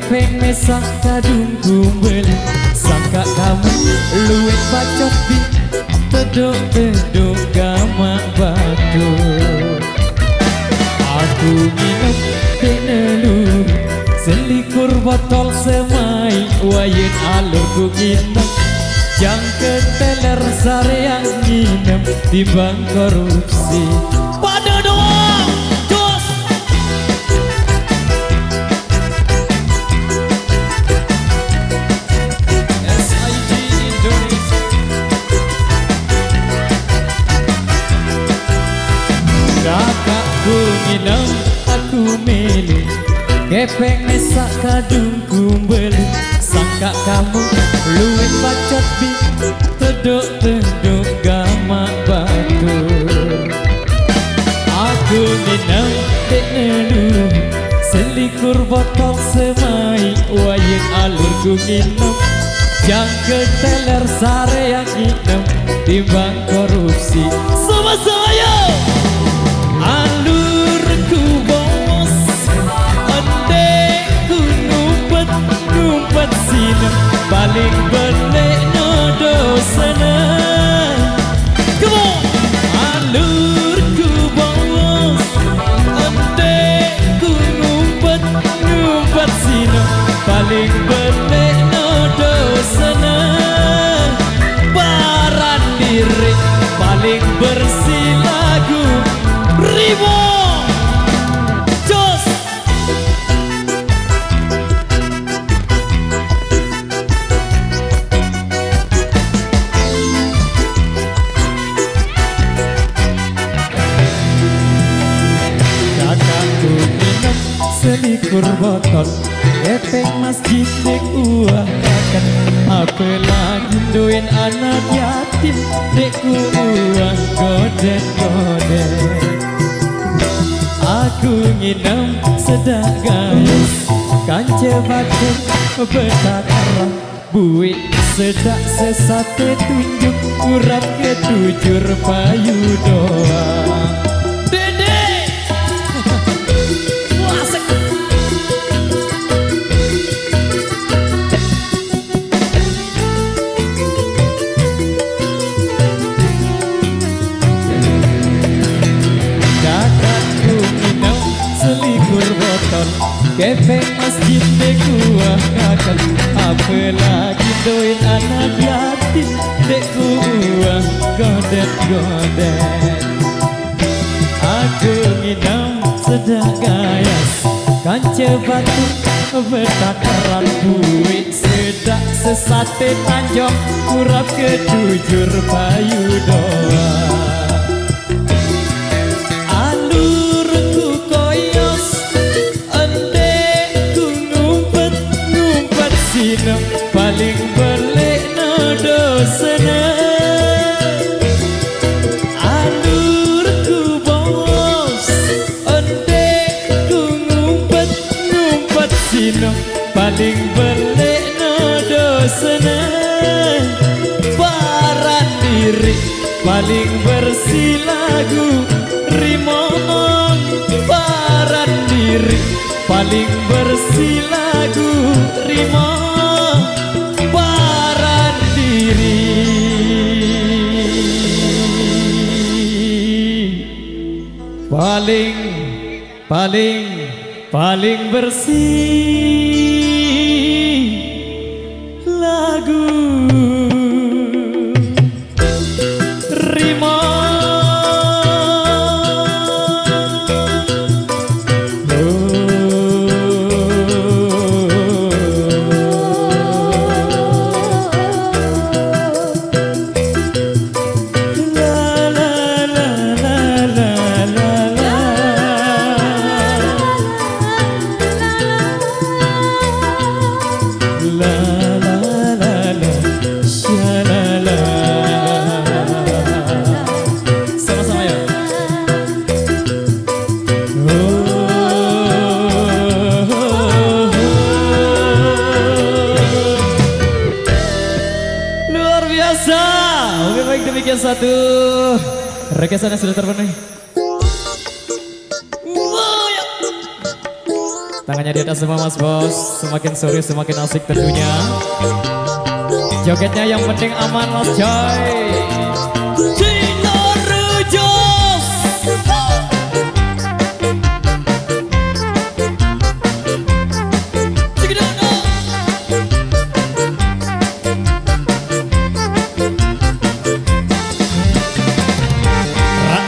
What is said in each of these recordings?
Kepeng mesak kadung kumbel, sangka kamu luwih bacot bi teduk-teduk gamak batu. Aku minum tenelu selikur botol semai wayin alur ku ginep jang keteler sareang nginem di bank korupsi. Pada doang jos SID Indonesia. Kakakku nginem aku melu kepeng mesak kadung kumbel, sangka kamu luwih bacot bi teduk-teduk gamak batu. Aku minum teknelu selikur botol semai wayin alur ku minum jang keteler sareang nginem timbang korupsi. Sama saya alur ku bos ku ngumpet sini paling benek no dosana. Come on, alur ku bos ku ngumpet sini paling benek no dosana. Baran diri paling bersih lagu Rimo. Selikur botol kepeng masjid dek uahakan, apalagi duin anak yatim dek uang goden-goden. Aku nginam sedak gayus kance batin betakaran buik sedak sesate tunjuk urap ketujur payu doang. Kepeng masjid dek uahakan, apalagi doin anak yatim dek uang goden-goden. Aku nginam sedak gayas kance batu betakaran buik sedak sesate tanjong urap ketujur payu doang. Paling belek no dosana. Alur ku bos ondek ku ngumpet sino paling belek no dosana. Baran diri paling bersih lagu Rimon. Baran diri paling bersih lagu Rimon. Paling bersih lagu demikian satu requestan yang sudah terpenuhi. Tangannya di atas semua Mas Bos. Semakin sore semakin asik tentunya. Jogetnya yang penting aman Mas Joy.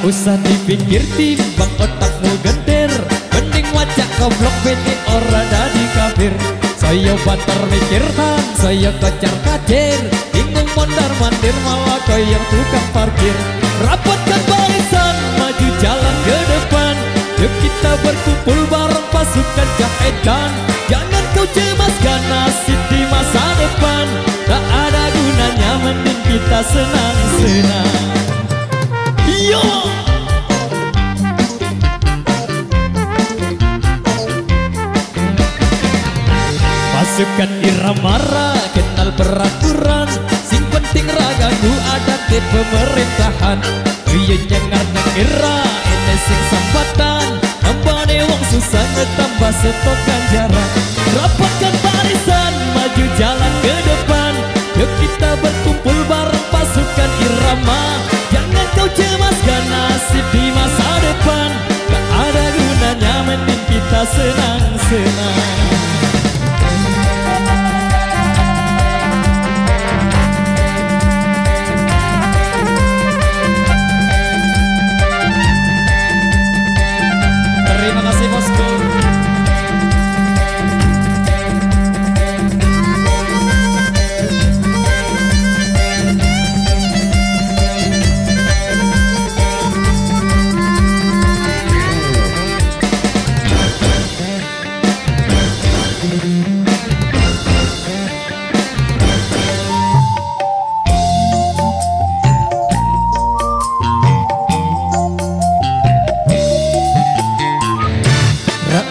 Usah dipikir timbang otakmu gender, mending wajak goblok bini ora dadi kafir. Saya banter mikir tan, saya kejar kadir, bingung mondar mandir malah kayak tukang parkir. Rapatkan barisan, maju jalan ke depan, yuk kita berkumpul bareng pasukan jahitan. Jangan kau cemaskan nasib di masa depan, tak ada gunanya mending kita senang-senang. Yo! Pasukan Iramara kenal peraturan, sing penting ragaku ada di pemerintahan. Iya nyengar era ini sing sambatan, tambane wong susah ngetambah stok ganjaran. Rapatkan barisan, maju jalan ke depan, yuk kita berkumpul bareng pasukan Irama. Jangan kau cemaskan nasib di masa depan, tak ada gunanya mending kita senang-senang. Terima kasih bosku.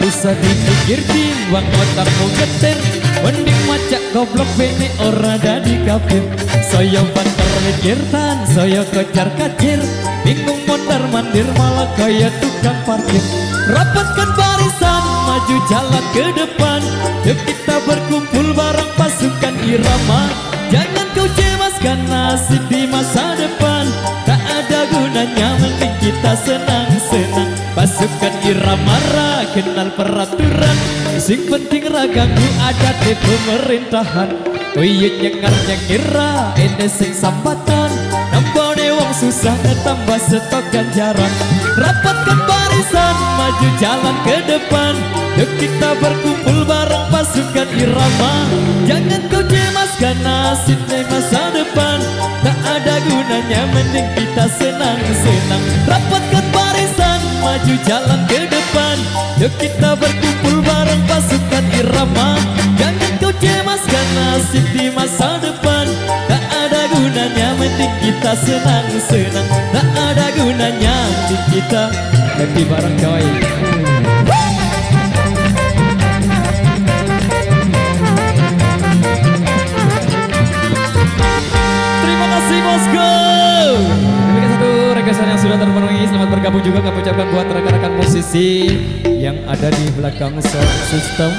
Usah dipikir timbang otakmu geter, mending macak goblok bini ora dadi kafir. Saya banter mikir tan, saya kejar kacir, bingung mondar mandir malah kayak tukang parkir. Rapatkan barisan, maju jalan ke depan, yuk kita berkumpul bareng pasukan Irama. Jangan kau cemaskan nasib di masa depan, tak ada gunanya mending kita senang-senang. Pasukan Iramara kenal peraturan, sing penting ragaku ada di pemerintahan. Tuyuk nyengar-nyengira ini sing sambatan, nambane wong susah tambah stok ganjaran. Rapatkan barisan, maju jalan ke depan, yuk kita berkumpul bareng pasukan Irama. Jangan kau cemaskan nasib di masa depan, tak ada gunanya mending kita senang-senang. Rapatkan barisan, maju jalan ke depan, yuk kita berkumpul bareng pasukan Irama. Jangan kau cemaskan nasib di masa depan, tak ada gunanya mending kita senang-senang. Tak ada gunanya mending kita happy bareng coy. Terima kasih bosku. Demikian satu requestan yang sudah terpenuhi. Selamat bergabung juga kami ucapkan buat rekan-rekan musisi yang ada di belakang sound system.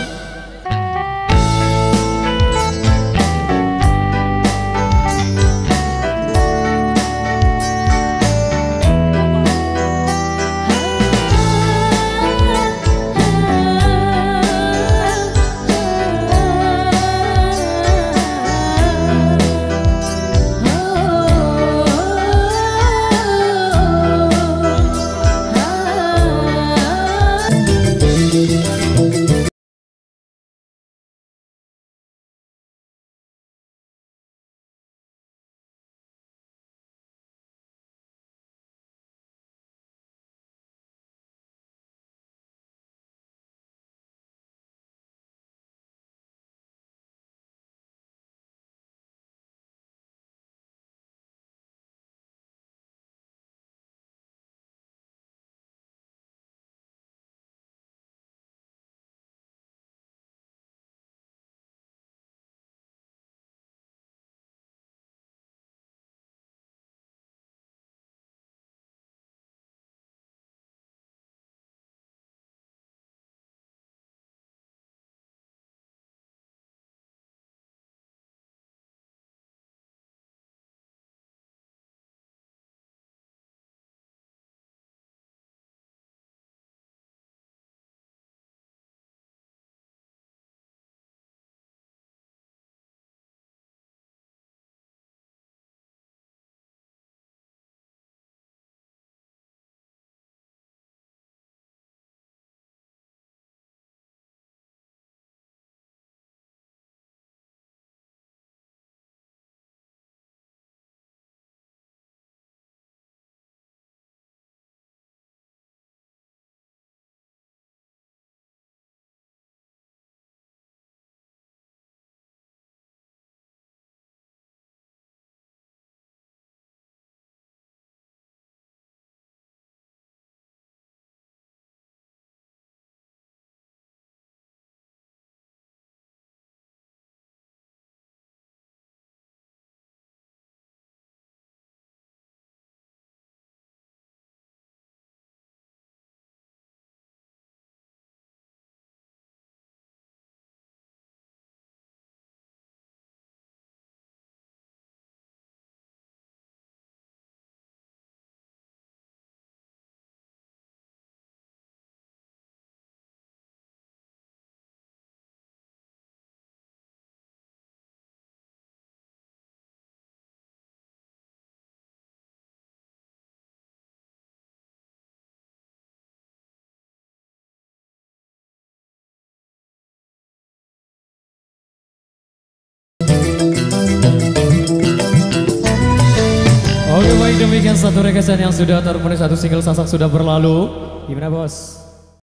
demikian satu requestan yang sudah terpenuhi, satu single Sasak sudah berlalu. Gimana bos?